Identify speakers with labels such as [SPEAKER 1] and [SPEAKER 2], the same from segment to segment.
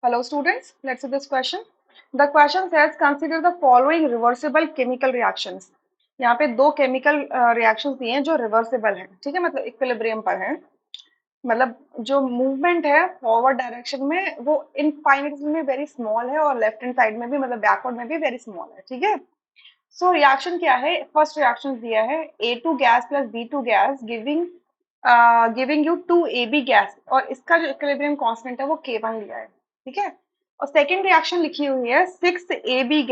[SPEAKER 1] Hello students, let's see this question. The question says consider the following reversible chemical reactions. यहाँ पे दो chemical reactions दिए हैं जो रिवर्सिबल हैं, ठीक है, मतलब इक्विलिब्रियम पर है। मतलब जो मूवमेंट है फॉरवर्ड डायरेक्शन में वो इनफाइनिटेसिमल में वेरी स्मॉल है और लेफ्ट हैंड साइड में भी मतलब बैकवर्ड में भी वेरी स्मॉल है, ठीक है। सो रिएक्शन क्या है? फर्स्ट रिएक्शन दिया है A2 gas plus B2 gas giving you 2AB gas, और इसका जो इक्विलिब्रियम कांस्टेंट है वो K1 लिया है, ठीक है। और सेकेंड रिएक्शन लिखी हुई है 6AB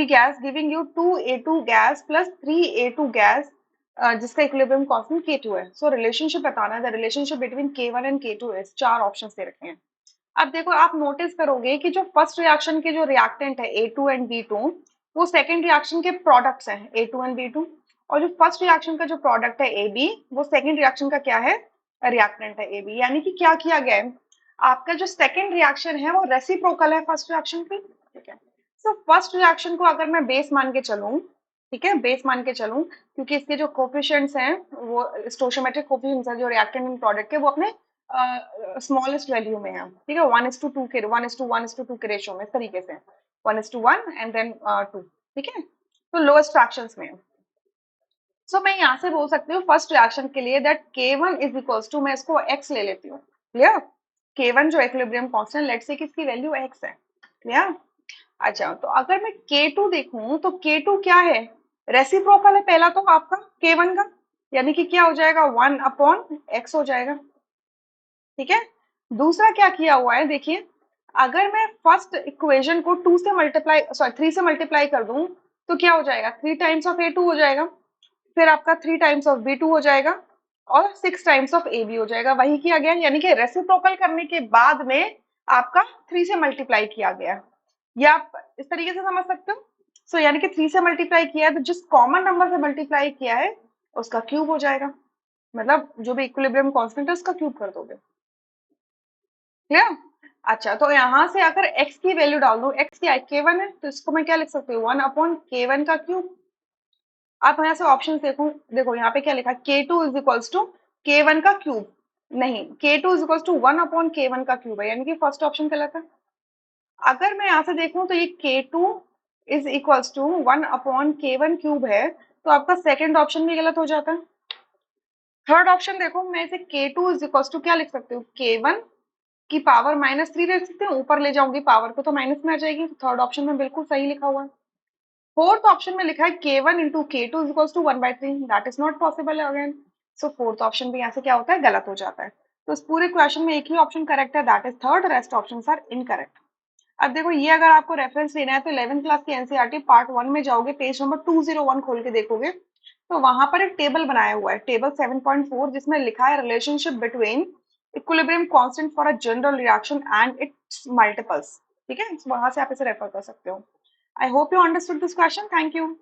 [SPEAKER 1] gas giving you 2A2 gas plus 3A2 gas, जिसका इक्विलिब्रियम कांस्टेंट K2 है। सो रिलेशनशिप बताना है, the relationship between K1 and K2 is, चार ऑप्शंस दे रखे हैं। अब देखो आप नोटिस करोगे कि जो फर्स्ट रिएक्शन के जो रिएक्टेंट है A2 एंड B2, वो सेकंड रिएक्शन के प्रोडक्ट्स हैं A2 एंड B2, और जो फर्स्ट रिएक्शन का जो प्रोडक्ट है AB, वो सेकंड रिएक्शन का क्या है? रिएक्टेंट है AB। यानी कि क्या किया गया है, आपका जो सेकंड रिएक्शन है वो रेसिप्रोकल है फर्स्ट रिएक्शन की, ठीक है। सो फर्स्ट रिएक्शन को अगर मैं बेस मान के चलूं, ठीक है, बेस मान के चलूं, क्योंकि इसके जो कोफिशिएंट्स हैं वो स्टोइचियोमेट्रिक कोफिशिएंट्स है जो रिएक्टेंट एंड प्रोडक्ट के, वो अपने स्मॉलेस्ट वैल्यू में है, ठीक है, 1:2 के 1:1:2 के रेशियो में, इस तरीके से 1:1 एंड देन 2, ठीक है, तो लोएस्ट फ्रैक्शंस में। सो मैं यहाँ से बोल सकती हूँ फर्स्ट रिएक्शन के लिए that K1 is equals to, मैं इसको x ले लेती हूँ, क्लियर। K1 जो इक्विलिब्रियम कांस्टेंट, लेट्स से कि इसकी वैल्यू x है, क्लियर। अच्छा, तो अगर मैं K2 देखूं तो K2 क्या है? रेसिप्रोकल है पहला तो आपका K1 का, यानी कि क्या हो जाएगा, 1/x हो जाएगा, ठीक है। दूसरा क्या किया हुआ है देखिए, अगर मैं फर्स्ट इक्वेशन को 3 से मल्टीप्लाई कर दूं तो क्या हो जाएगा, 3 टाइम्स ऑफ A2 हो जाएगा, फिर आपका 3 टाइम्स ऑफ B2 हो जाएगा, और 6 टाइम्स ऑफ AB हो जाएगा। वही किया गया, यानी कि रेसिप्रोकल करने के बाद में आपका 3 से मल्टीप्लाई किया गया। ये आप इस तरीके से समझ सकते हो। सो यानी कि 3 से मल्टीप्लाई किया है तो जिस कॉमन नंबर से मल्टीप्लाई किया है उसका क्यूब हो जाएगा, मतलब जो भी इक्विलिब्रियम कांस्टेंट है उसका क्यूब कर दोगे, क्लियर। अच्छा, तो यहाँ से अगर x की वैल्यू डाल दो, x क्या है, K1 है, तो इसको मैं क्या लिख सकती हूँ, 1/K1 का क्यूब। आप यहाँ से ऑप्शन देखो, देखो यहाँ पे क्या लिखा है, K2 is equals to K1 का क्यूब, नहीं, K2 is equals to 1/K1 का क्यूब है, यानी कि फर्स्ट ऑप्शन गलत है। अगर मैं यहाँ से देखूं तो ये K2 is equals to 1/K1 cube है, तो आपका सेकंड ऑप्शन भी गलत हो जाता है। थर्ड ऑप्शन देखो, मैं इसे K2 इज इक्वल्स टू क्या लिख सकती हूँ, K1 की पावर -3 रख सकते हैं, ऊपर ले जाऊंगी पावर को तो माइनस में आ जाएगी, तो थर्ड ऑप्शन में बिल्कुल सही लिखा हुआ है। फोर्थ ऑप्शन में लिखा है K1 into K2 is equals to 1/3, that is not possible again. So fourth option भी यहाँ से क्या होता है, गलत हो जाता है। तो इस पूरे क्वेश्चन में एक ही ऑप्शन करेक्ट है, that is third, rest option are incorrect. अब देखो ये अगर आपको रेफरेंस लेना है तो 11th क्लास की एनसीईआरटी पार्ट 1 में जाओगे, पेज नंबर 201 खोल के देखोगे, तो वहां पर एक टेबल बनाया हुआ है, टेबल 7.4, जिसमें लिखा है relationship between equilibrium constant for a general reaction and it's multiples, ठीक है, वहां से आप इसे रेफर कर सकते हो। I hope you understood this question, thank you.